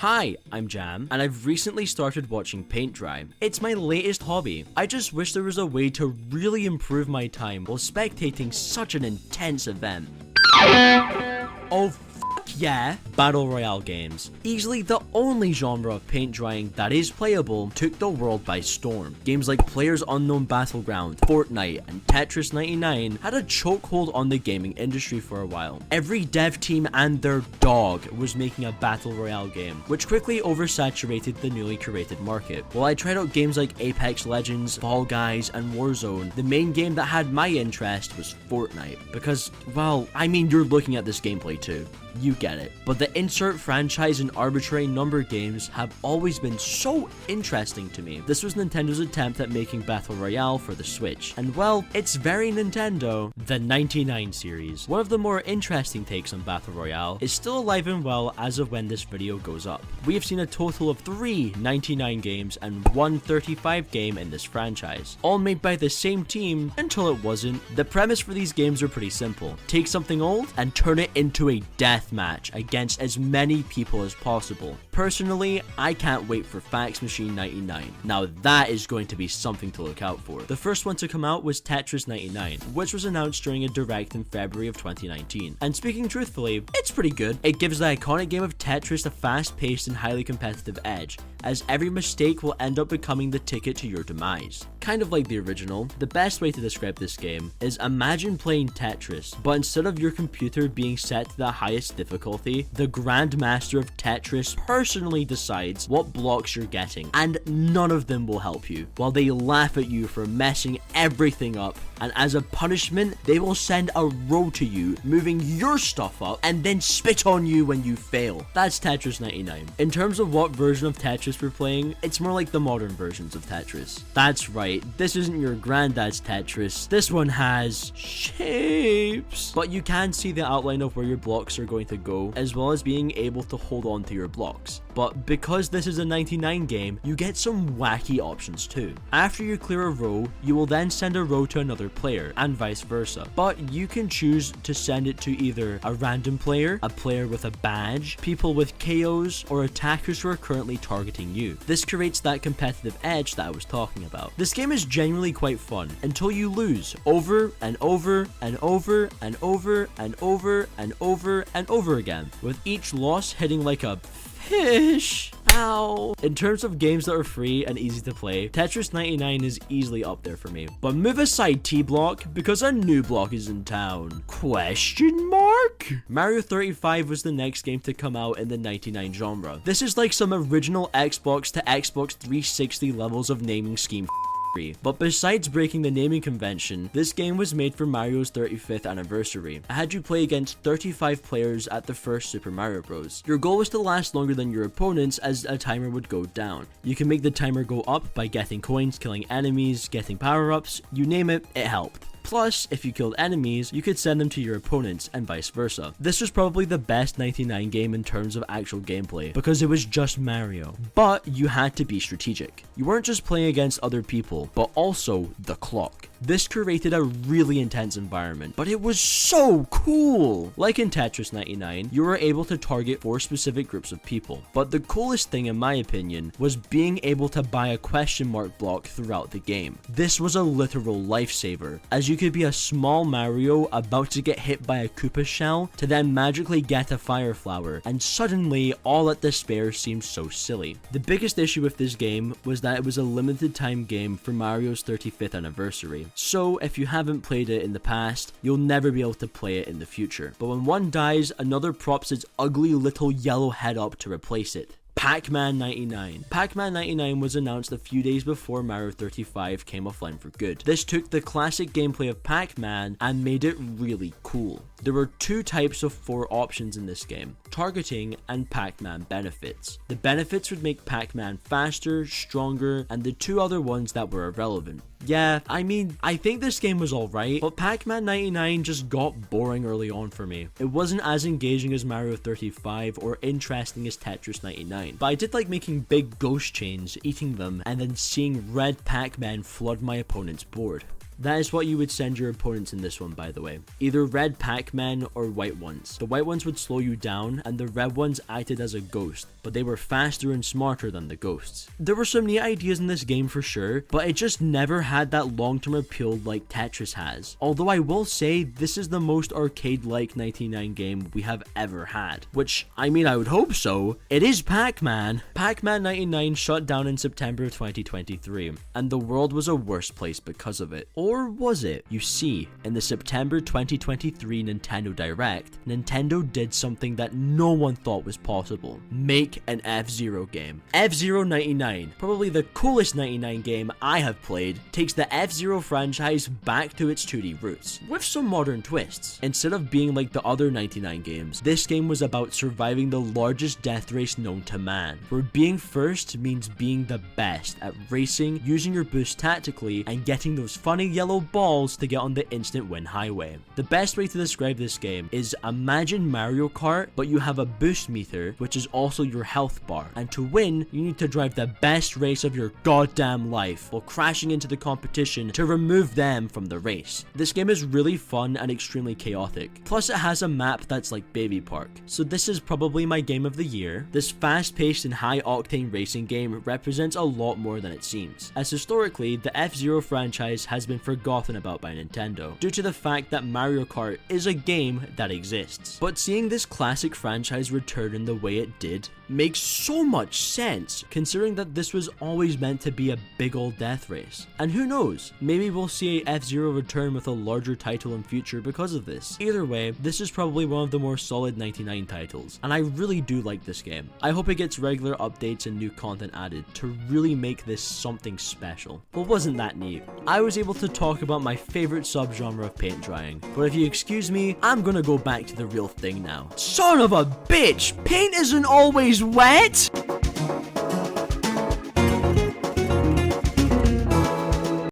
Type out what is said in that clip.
Hi, I'm JAMm, and I've recently started watching paint dry. It's my latest hobby. I just wish there was a way to really improve my time while spectating such an intense event. Oh, yeah, Battle Royale games. Easily the only genre of paint drying that is playable took the world by storm. Games like PlayerUnknown's Battleground, Fortnite, and Tetris 99 had a chokehold on the gaming industry for a while. Every dev team and their dog was making a Battle Royale game, which quickly oversaturated the newly curated market. While I tried out games like Apex Legends, Fall Guys, and Warzone, the main game that had my interest was Fortnite. Because, well, I mean, you're looking at this gameplay too. You get it. But the insert franchise and arbitrary number games have always been so interesting to me. This was Nintendo's attempt at making Battle Royale for the Switch. And well, it's very Nintendo. The 99 series. One of the more interesting takes on Battle Royale is still alive and well as of when this video goes up. We have seen a total of 3 99 games and 1 35 game in this franchise. All made by the same team until it wasn't. The premise for these games are pretty simple. Take something old and turn it into a death match against as many people as possible. Personally, I can't wait for Fax Machine 99. Now that is going to be something to look out for. The first one to come out was Tetris 99, which was announced during a direct in February of 2019. And speaking truthfully, it's pretty good. It gives the iconic game of Tetris a fast-paced and highly competitive edge, as every mistake will end up becoming the ticket to your demise. Kind of like the original, the best way to describe this game is imagine playing Tetris, but instead of your computer being set to the highest difficulty, the Grandmaster of Tetris personally decides what blocks you're getting, and none of them will help you, while they laugh at you for messing everything up, and as a punishment, they will send a row to you, moving your stuff up, and then spit on you when you fail. That's Tetris 99. In terms of what version of Tetris we're playing, it's more like the modern versions of Tetris. That's right, this isn't your granddad's Tetris. This one has shapes. But you can see the outline of where your blocks are going to go, as well as being able to hold on to your blocks. But because this is a 99 game, you get some wacky options too. After you clear a row, you will then send a row to another player, and vice versa. But you can choose to send it to either a random player, a player with a badge, people with KOs, or attackers who are currently targeting you. This creates that competitive edge that I was talking about. This game is genuinely quite fun, until you lose over and over and over and over and over and over and over again, with each loss hitting like a fish. Ow. In terms of games that are free and easy to play, Tetris 99 is easily up there for me. But move aside T-Block, because a new block is in town. Question mark? Mario 35 was the next game to come out in the 99 genre. This is like some original Xbox to Xbox 360 levels of naming scheme. But besides breaking the naming convention, this game was made for Mario's 35th anniversary. I had you play against 35 players at the first Super Mario Bros. Your goal was to last longer than your opponents as a timer would go down. You can make the timer go up by getting coins, killing enemies, getting power-ups, you name it, it helped. Plus, if you killed enemies, you could send them to your opponents, and vice versa. This was probably the best 99 game in terms of actual gameplay, because it was just Mario. But you had to be strategic. You weren't just playing against other people, but also the clock. This created a really intense environment, but it was so cool! Like in Tetris 99, you were able to target 4 specific groups of people. But the coolest thing, in my opinion, was being able to buy a question mark block throughout the game. This was a literal lifesaver, as you could be a small Mario about to get hit by a Koopa shell to then magically get a fire flower, and suddenly all at despair seems so silly. The biggest issue with this game was that it was a limited time game for Mario's 35th anniversary. So if you haven't played it in the past, you'll never be able to play it in the future. But when one dies, another props its ugly little yellow head up to replace it. Pac-Man 99. Pac-Man 99 was announced a few days before Mario 35 came offline for good. This took the classic gameplay of Pac-Man and made it really cool. There were 2 types of 4 options in this game: targeting and Pac-Man benefits. The benefits would make Pac-Man faster, stronger, and the 2 other ones that were irrelevant. Yeah, I mean, I think this game was alright, but Pac-Man 99 just got boring early on for me. It wasn't as engaging as Mario 35 or interesting as Tetris 99, but I did like making big ghost chains, eating them, and then seeing red Pac-Man flood my opponent's board. That is what you would send your opponents in this one, by the way. Either red Pac-Men or white ones. The white ones would slow you down, and the red ones acted as a ghost, but they were faster and smarter than the ghosts. There were some neat ideas in this game for sure, but it just never had that long-term appeal like Tetris has. Although I will say, this is the most arcade-like 99 game we have ever had. Which, I mean, I would hope so. It is Pac-Man. Pac-Man 99 shut down in September 2023, and the world was a worse place because of it. Or was it? You see, in the September 2023 Nintendo Direct, Nintendo did something that no one thought was possible. Make an F-Zero game. F-Zero 99, probably the coolest 99 game I have played, takes the F-Zero franchise back to its 2D roots, with some modern twists. Instead of being like the other 99 games, this game was about surviving the largest death race known to man, where being first means being the best at racing, using your boost tactically, and getting those funny yellow balls to get on the instant win highway. The best way to describe this game is imagine Mario Kart, but you have a boost meter, which is also your health bar, and to win, you need to drive the best race of your goddamn life while crashing into the competition to remove them from the race. This game is really fun and extremely chaotic. Plus it has a map that's like Baby Park. So this is probably my game of the year. This fast-paced and high-octane racing game represents a lot more than it seems, as historically the F-Zero franchise has been forgotten about by Nintendo due to the fact that Mario Kart is a game that exists. But seeing this classic franchise return in the way it did makes so much sense, considering that this was always meant to be a big old death race. And who knows, maybe we'll see a F-Zero return with a larger title in future because of this. Either way, this is probably one of the more solid 99 titles, and I really do like this game. I hope it gets regular updates and new content added to really make this something special. Well, wasn't that neat? I was able to talk about my favorite subgenre of paint drying, but if you excuse me, I'm gonna go back to the real thing now. Son of a bitch! Paint isn't always wet!